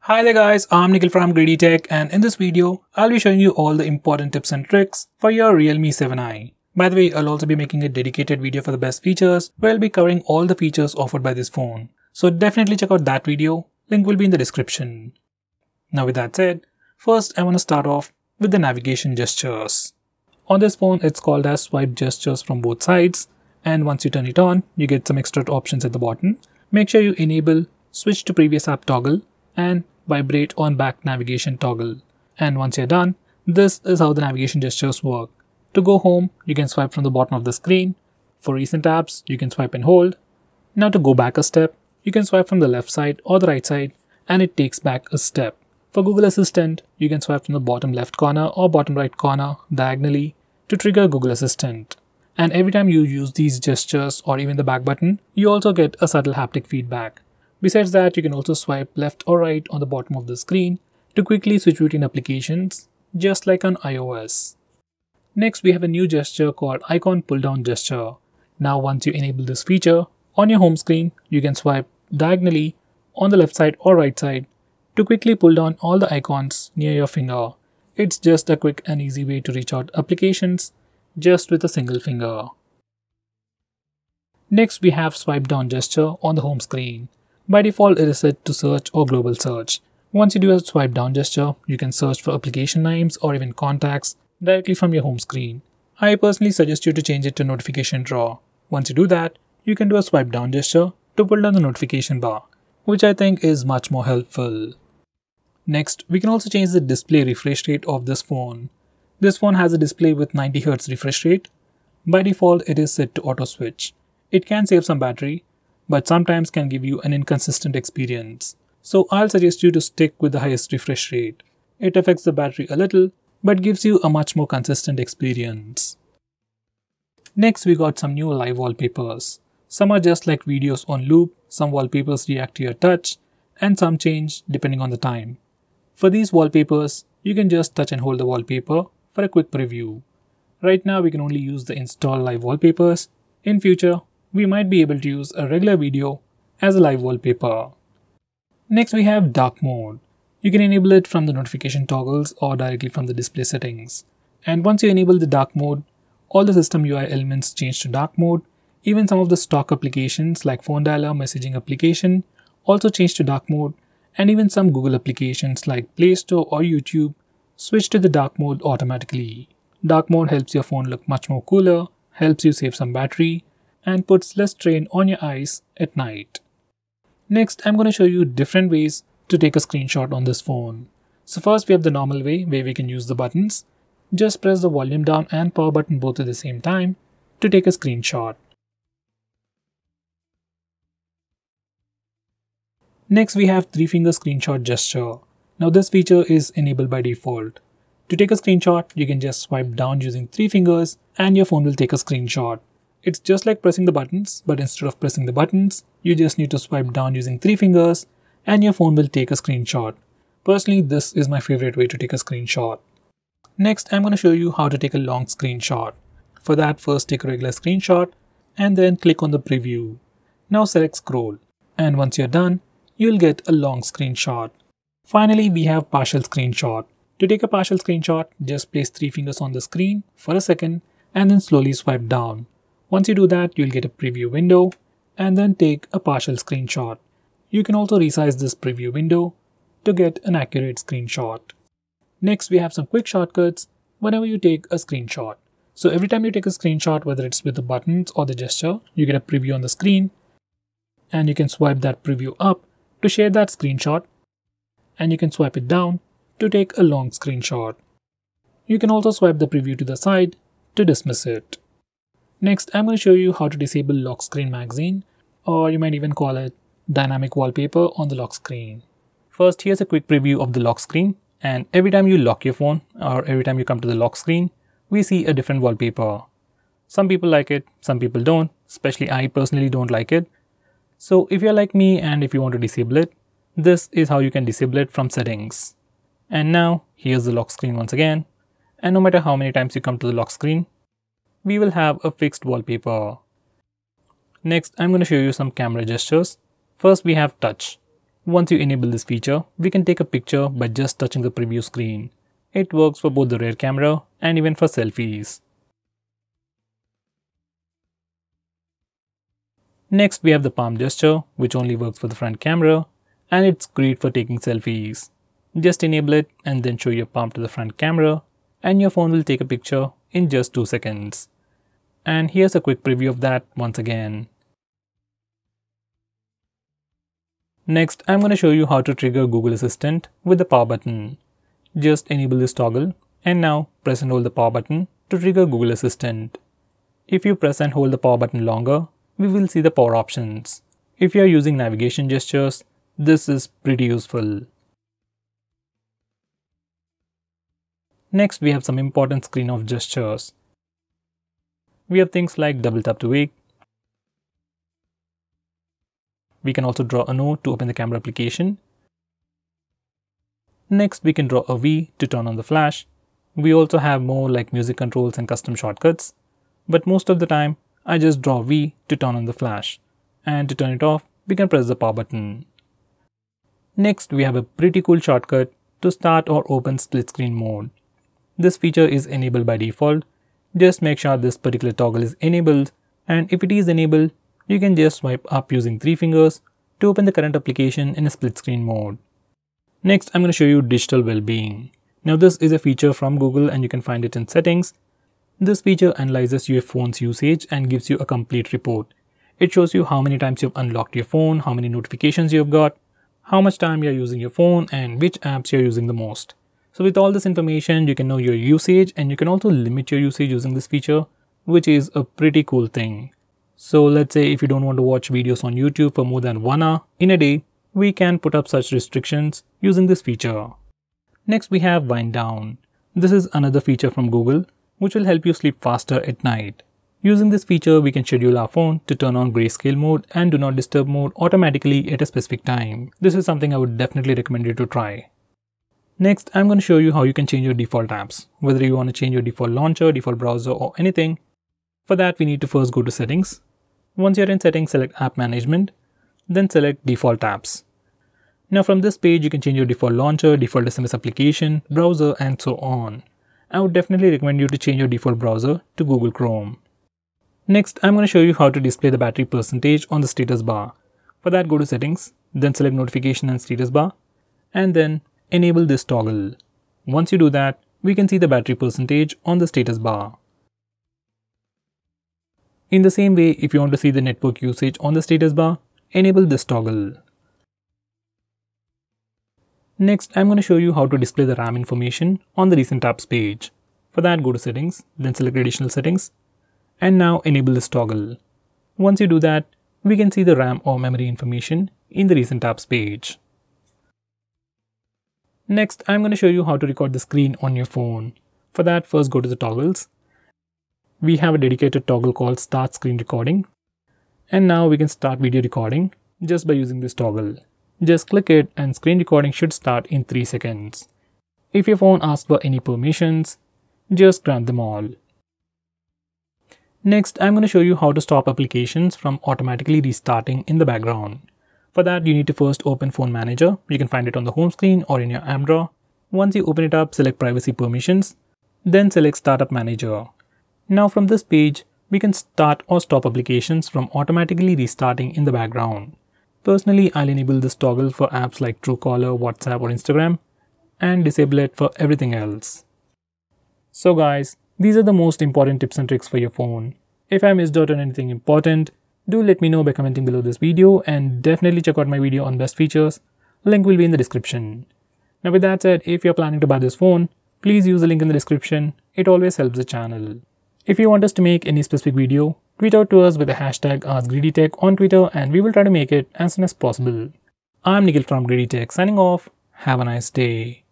Hi there guys, I'm Nikhil from GreedyTech, and in this video, I'll be showing you all the important tips and tricks for your Realme 7i. By the way, I'll also be making a dedicated video for the best features where I'll be covering all the features offered by this phone. So definitely check out that video, link will be in the description. Now with that said, first I want to start off with the navigation gestures. On this phone, it's called as swipe gestures from both sides, and once you turn it on, you get some extra options at the bottom. Make sure you enable switch to previous app toggle and vibrate on back navigation toggle. And once you're done, this is how the navigation gestures work. To go home, you can swipe from the bottom of the screen. For recent apps, you can swipe and hold. Now to go back a step, you can swipe from the left side or the right side and it takes back a step. For Google Assistant, you can swipe from the bottom left corner or bottom right corner diagonally to trigger Google Assistant. And every time you use these gestures or even the back button, you also get a subtle haptic feedback. Besides that, you can also swipe left or right on the bottom of the screen to quickly switch between applications, just like on iOS. Next, we have a new gesture called icon pull down gesture. Now once you enable this feature, on your home screen, you can swipe diagonally on the left side or right side to quickly pull down all the icons near your finger. It's just a quick and easy way to reach out applications just with a single finger. Next, we have swipe down gesture on the home screen. By default, it is set to search or global search. Once you do a swipe down gesture, you can search for application names or even contacts directly from your home screen. I personally suggest you to change it to notification drawer. Once you do that, you can do a swipe down gesture to pull down the notification bar, which I think is much more helpful. Next, we can also change the display refresh rate of this phone. This phone has a display with 90Hz refresh rate. By default, it is set to auto switch. It can save some battery, but sometimes can give you an inconsistent experience. So I'll suggest you to stick with the highest refresh rate. It affects the battery a little, but gives you a much more consistent experience. Next, we got some new live wallpapers. Some are just like videos on loop, some wallpapers react to your touch, and some change depending on the time. For these wallpapers, you can just touch and hold the wallpaper for a quick preview. Right now, we can only use the install live wallpapers. In future, we might be able to use a regular video as a live wallpaper. Next, we have dark mode. You can enable it from the notification toggles or directly from the display settings. And once you enable the dark mode, all the system UI elements change to dark mode. Even some of the stock applications like phone dialer, messaging application also change to dark mode, and even some Google applications like Play Store or YouTube switch to the dark mode automatically. Dark mode helps your phone look much more cooler, helps you save some battery, and puts less strain on your eyes at night. Next, I'm going to show you different ways to take a screenshot on this phone. So first, we have the normal way where we can use the buttons. Just press the volume down and power button both at the same time to take a screenshot. Next, we have 3-finger screenshot gesture. Now this feature is enabled by default. To take a screenshot, you can just swipe down using 3 fingers and your phone will take a screenshot. It's just like pressing the buttons, but instead of pressing the buttons, you just need to swipe down using 3 fingers and your phone will take a screenshot. Personally, this is my favorite way to take a screenshot. Next, I'm going to show you how to take a long screenshot. For that, first take a regular screenshot and then click on the preview. Now select scroll, and once you're done, you'll get a long screenshot. Finally, we have partial screenshot. To take a partial screenshot, just place 3 fingers on the screen for a second and then slowly swipe down. Once you do that, you'll get a preview window and then take a partial screenshot. You can also resize this preview window to get an accurate screenshot. Next, we have some quick shortcuts whenever you take a screenshot. So every time you take a screenshot, whether it's with the buttons or the gesture, you get a preview on the screen and you can swipe that preview up to share that screenshot, and you can swipe it down to take a long screenshot. You can also swipe the preview to the side to dismiss it. Next, I'm going to show you how to disable lock screen magazine, or you might even call it dynamic wallpaper on the lock screen. First, here's a quick preview of the lock screen, and every time you lock your phone or every time you come to the lock screen, we see a different wallpaper. Some people like it, some people don't, especially I personally don't like it. So if you're like me and if you want to disable it, this is how you can disable it from settings. And now, here's the lock screen once again, and no matter how many times you come to the lock screen, we will have a fixed wallpaper. Next, I'm going to show you some camera gestures. First, we have touch. Once you enable this feature, we can take a picture by just touching the preview screen. It works for both the rear camera and even for selfies. Next, we have the palm gesture, which only works for the front camera, and it's great for taking selfies. Just enable it and then show your palm to the front camera, and your phone will take a picture in just 2 seconds. And here's a quick preview of that once again. Next, I'm going to show you how to trigger Google Assistant with the power button. Just enable this toggle and now press and hold the power button to trigger Google Assistant. If you press and hold the power button longer, we will see the power options. If you are using navigation gestures, this is pretty useful. Next, we have some important screen off gestures. We have things like double tap to wake. We can also draw a note to open the camera application. Next, we can draw a V to turn on the flash. We also have more like music controls and custom shortcuts. But most of the time, I just draw V to turn on the flash. And to turn it off, we can press the power button. Next, we have a pretty cool shortcut to start or open split screen mode. This feature is enabled by default. Just make sure this particular toggle is enabled, and if it is enabled, you can just swipe up using 3 fingers to open the current application in a split screen mode. Next, I'm going to show you digital well-being. Now this is a feature from Google and you can find it in settings. This feature analyzes your phone's usage and gives you a complete report. It shows you how many times you've unlocked your phone, how many notifications you've got, how much time you're using your phone, and which apps you're using the most. So with all this information, you can know your usage and you can also limit your usage using this feature, which is a pretty cool thing. So let's say if you don't want to watch videos on YouTube for more than 1 hour in a day, we can put up such restrictions using this feature. Next, we have wind down. This is another feature from Google, which will help you sleep faster at night. Using this feature, we can schedule our phone to turn on grayscale mode and do not disturb mode automatically at a specific time. This is something I would definitely recommend you to try. Next, I'm going to show you how you can change your default apps, whether you want to change your default launcher, default browser, or anything. For that, we need to first go to settings. Once you're in settings, select app management, then select default apps. Now from this page, you can change your default launcher, default SMS application, browser, and so on. I would definitely recommend you to change your default browser to Google Chrome. Next, I'm going to show you how to display the battery percentage on the status bar. For that, go to settings, then select notification and status bar, and then enable this toggle. Once you do that, we can see the battery percentage on the status bar. In the same way, if you want to see the network usage on the status bar, enable this toggle. Next, I'm going to show you how to display the RAM information on the recent apps page. For that, go to settings, then select additional settings, and now enable this toggle. Once you do that, we can see the RAM or memory information in the recent apps page. Next, I'm going to show you how to record the screen on your phone. For that, first go to the toggles. We have a dedicated toggle called Start Screen Recording. And now we can start video recording just by using this toggle. Just click it and screen recording should start in 3 seconds. If your phone asks for any permissions, just grant them all. Next, I'm going to show you how to stop applications from automatically restarting in the background. For that, you need to first open Phone Manager. You can find it on the home screen or in your app drawer. Once you open it up, select Privacy Permissions, then select Startup Manager. Now from this page, we can start or stop applications from automatically restarting in the background. Personally, I'll enable this toggle for apps like Truecaller, WhatsApp, or Instagram, and disable it for everything else. So guys, these are the most important tips and tricks for your phone. If I missed out on anything important, do let me know by commenting below this video, and definitely check out my video on best features. Link will be in the description. Now with that said, if you're planning to buy this phone, please use the link in the description. It always helps the channel. If you want us to make any specific video, tweet out to us with the hashtag ASKGREEDYTECH on Twitter and we will try to make it as soon as possible. I'm Nikhil from GreedyTech signing off. Have a nice day.